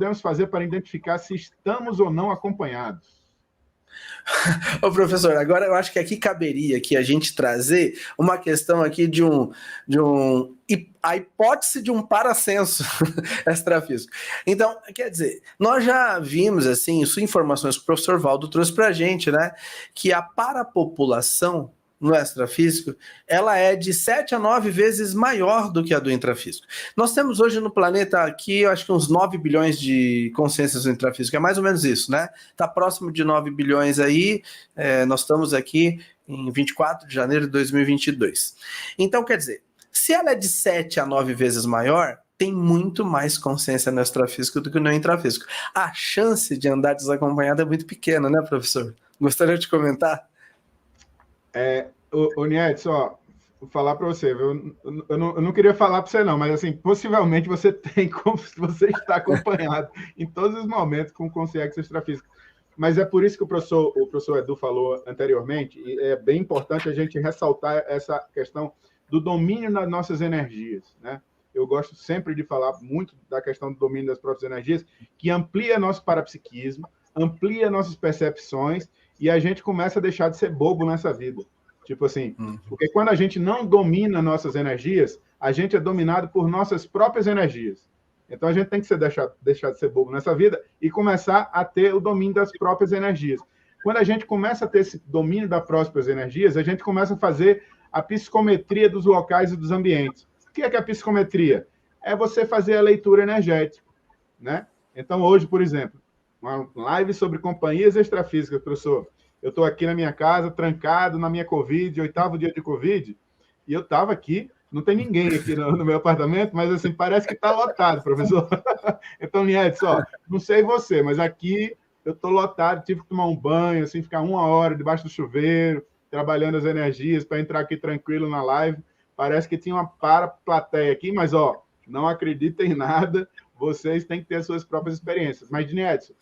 podemos fazer para identificar se estamos ou não acompanhados? Ô, professor, agora eu acho que aqui caberia que a gente trazer uma questão aqui a hipótese de um parasenso extrafísico. Então, quer dizer, nós já vimos, assim, informações que o professor Valdo trouxe para a gente, né, que a parapopulação no extrafísico, ela é de 7 a 9 vezes maior do que a do intrafísico. Nós temos hoje no planeta aqui, eu acho que uns 9 bilhões de consciências do intrafísico, é mais ou menos isso, né? Está próximo de 9 bilhões aí, nós estamos aqui em 24 de janeiro de 2022. Então, quer dizer, se ela é de 7 a 9 vezes maior, tem muito mais consciência no extrafísico do que no intrafísico. A chance de andar desacompanhado é muito pequena, né, professor? Gostaria de comentar? Ô Nietzsche, ó, vou falar para você, eu não queria falar para você não, mas assim, possivelmente você está acompanhado em todos os momentos com consciência extrafísica. Mas é por isso que o professor Edu falou anteriormente, e é bem importante a gente ressaltar essa questão do domínio das nossas energias, né? Eu gosto sempre de falar muito da questão do domínio das próprias energias, que amplia nosso parapsiquismo, amplia nossas percepções, e a gente começa a deixar de ser bobo nessa vida. Tipo assim, porque quando a gente não domina nossas energias, a gente é dominado por nossas próprias energias. Então a gente tem que deixar de ser bobo nessa vida e começar a ter o domínio das próprias energias. Quando a gente começa a ter esse domínio das próprias energias, a gente começa a fazer a psicometria dos locais e dos ambientes. O que é a psicometria? É você fazer a leitura energética, né? Então hoje, por exemplo, uma live sobre companhias extrafísicas, professor. Eu estou aqui na minha casa, trancado na minha Covid, 8º dia de Covid, e eu estava aqui, não tem ninguém aqui no meu apartamento, mas assim, parece que está lotado, professor. Então, Nietzsche, ó, não sei você, mas aqui eu estou lotado, tive que tomar um banho, assim, ficar 1 hora debaixo do chuveiro, trabalhando as energias para entrar aqui tranquilo na live. Parece que tinha uma plateia aqui, mas, ó, não acreditem em nada, vocês têm que ter as suas próprias experiências. Mas, Nietzsche,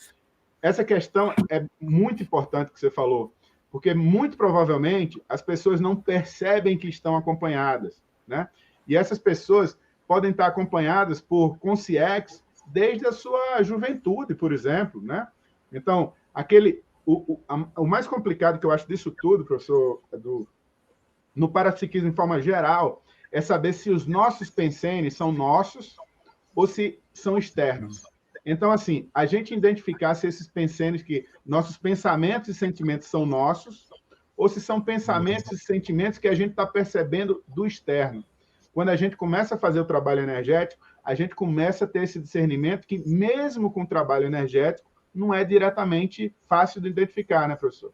essa questão é muito importante que você falou, porque muito provavelmente as pessoas não percebem que estão acompanhadas, né? E essas pessoas podem estar acompanhadas por consciex desde a sua juventude, por exemplo, né? Então, o mais complicado que eu acho disso tudo, professor Edu, no parapsiquismo de forma geral, é saber se os nossos pensenes são nossos ou se são externos. Então, assim, a gente identificar se esses pensenes, que nossos pensamentos e sentimentos são nossos, ou se são pensamentos e sentimentos que a gente está percebendo do externo. Quando a gente começa a fazer o trabalho energético, a gente começa a ter esse discernimento que, mesmo com o trabalho energético, não é diretamente fácil de identificar, né, professor?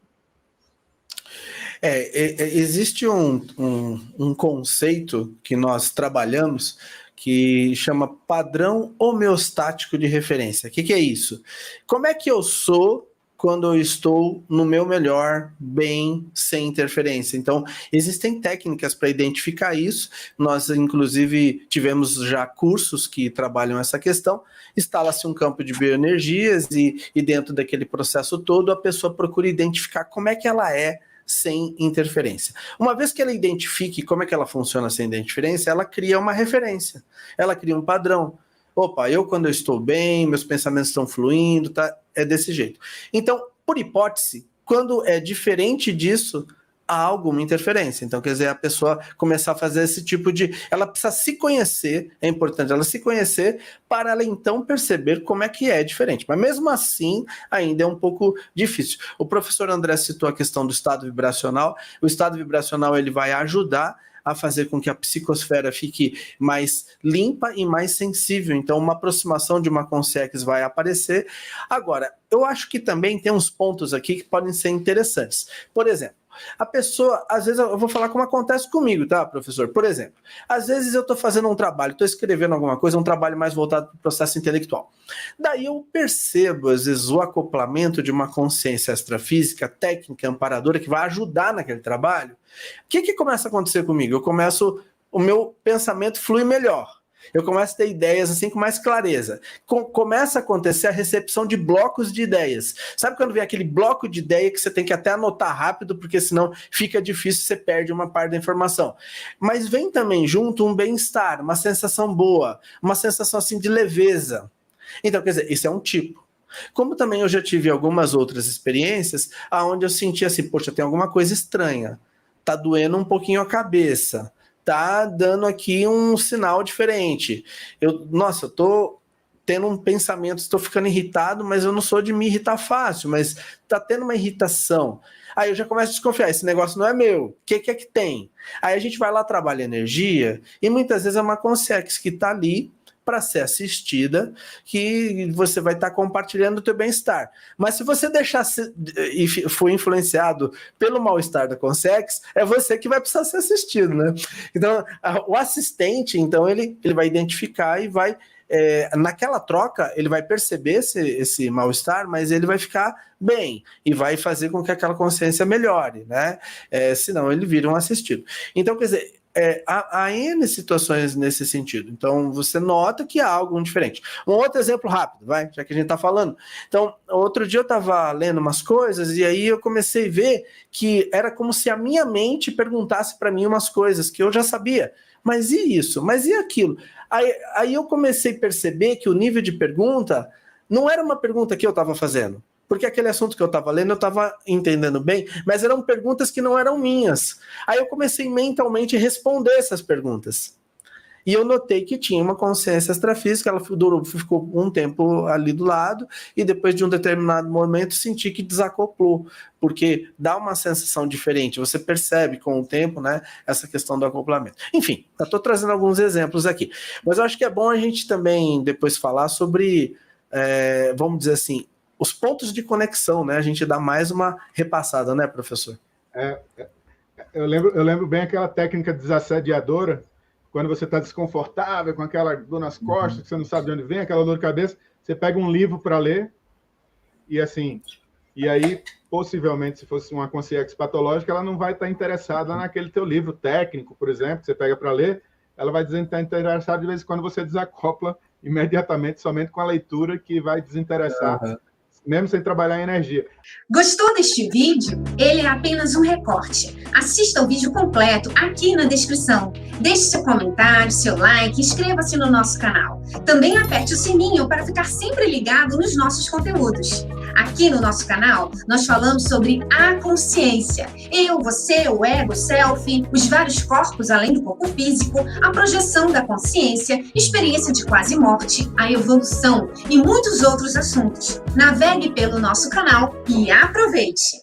Existe um conceito que nós trabalhamos que chama padrão homeostático de referência. O que é isso? Como é que eu sou quando eu estou no meu melhor, bem, sem interferência? Então, existem técnicas para identificar isso. Nós, inclusive, tivemos já cursos que trabalham essa questão. Instala-se um campo de bioenergias e dentro daquele processo todo, a pessoa procura identificar como é que ela é sem interferência. Uma vez que ela identifique como é que ela funciona sem interferência, ela cria uma referência, ela cria um padrão. Opa, quando eu estou bem, meus pensamentos estão fluindo, tá? É desse jeito. Então, por hipótese, quando é diferente disso, há alguma interferência. Então, quer dizer, a pessoa começar a fazer esse tipo de... Ela precisa se conhecer, é importante ela se conhecer para ela então perceber como é que é diferente. Mas mesmo assim, ainda é um pouco difícil. O professor André citou a questão do estado vibracional. O estado vibracional ele vai ajudar a fazer com que a psicosfera fique mais limpa e mais sensível. Então, uma aproximação de uma consciência vai aparecer. Agora, eu acho que também tem uns pontos aqui que podem ser interessantes. Por exemplo, a pessoa, às vezes, eu vou falar como acontece comigo, tá, professor? Por exemplo, às vezes eu estou fazendo um trabalho, estou escrevendo alguma coisa, um trabalho mais voltado para o processo intelectual. Daí eu percebo, às vezes, o acoplamento de uma consciência extrafísica, técnica, amparadora, que vai ajudar naquele trabalho. O que começa a acontecer comigo? O meu pensamento flui melhor. Eu começo a ter ideias assim com mais clareza. Começa a acontecer a recepção de blocos de ideias. Sabe quando vem aquele bloco de ideia que você tem que até anotar rápido, porque senão fica difícil, você perde uma parte da informação. Mas vem também junto um bem-estar, uma sensação boa, uma sensação assim de leveza. Então, quer dizer, isso é um tipo. Como também eu já tive algumas outras experiências onde eu senti assim, poxa, tem alguma coisa estranha, tá doendo um pouquinho a cabeça, tá dando aqui um sinal diferente. Eu tô tendo um pensamento, estou ficando irritado, mas eu não sou de me irritar fácil, mas tá tendo uma irritação. Aí eu já começo a desconfiar, esse negócio não é meu, o que é que tem? Aí a gente vai lá, trabalha energia, e muitas vezes é uma consciência que tá ali para ser assistida, que você vai estar compartilhando o teu bem-estar. Mas se você deixar e for influenciado pelo mal-estar da Consex, é você que vai precisar ser assistido, né? Então, o assistente, então, ele vai identificar e vai naquela troca, ele vai perceber esse mal-estar, mas ele vai ficar bem e vai fazer com que aquela consciência melhore, né? Senão ele vira um assistido. Então, quer dizer, há N situações nesse sentido. Então, você nota que há algo diferente. Um outro exemplo rápido, já que a gente está falando. Então, outro dia eu estava lendo umas coisas e aí eu comecei a ver que era como se a minha mente perguntasse para mim umas coisas que eu já sabia. Mas e isso? Mas e aquilo? Aí eu comecei a perceber que o nível de pergunta não era uma pergunta que eu estava fazendo. Porque aquele assunto que eu estava lendo, eu estava entendendo bem, mas eram perguntas que não eram minhas. Aí eu comecei mentalmente a responder essas perguntas. E eu notei que tinha uma consciência extrafísica, ela ficou um tempo ali do lado, e depois de um determinado momento senti que desacoplou, porque dá uma sensação diferente, você percebe com o tempo, né, essa questão do acoplamento. Enfim, eu estou trazendo alguns exemplos aqui, mas eu acho que é bom a gente também depois falar sobre, vamos dizer assim, os pontos de conexão, né? A gente dá mais uma repassada, né, professor? Eu lembro bem aquela técnica desassediadora, quando você está desconfortável, com aquela dor nas costas, que você não sabe de onde vem, aquela dor de cabeça, você pega um livro para ler, e assim, e aí, possivelmente, se fosse uma consciência patológica, ela não vai estar interessada naquele teu livro técnico, por exemplo, que você pega para ler, ela vai estar interessada de vez em quando você desacopla imediatamente, somente com a leitura, que vai desinteressar, mesmo sem trabalhar em energia. Gostou deste vídeo? Ele é apenas um recorte. Assista o vídeo completo aqui na descrição. Deixe seu comentário, seu like, inscreva-se no nosso canal. Também aperte o sininho para ficar sempre ligado nos nossos conteúdos. Aqui no nosso canal, nós falamos sobre a consciência. Eu, você, o ego, o self, os vários corpos além do corpo físico, a projeção da consciência, experiência de quase morte, a evolução e muitos outros assuntos. Navegue pelo nosso canal e aproveite!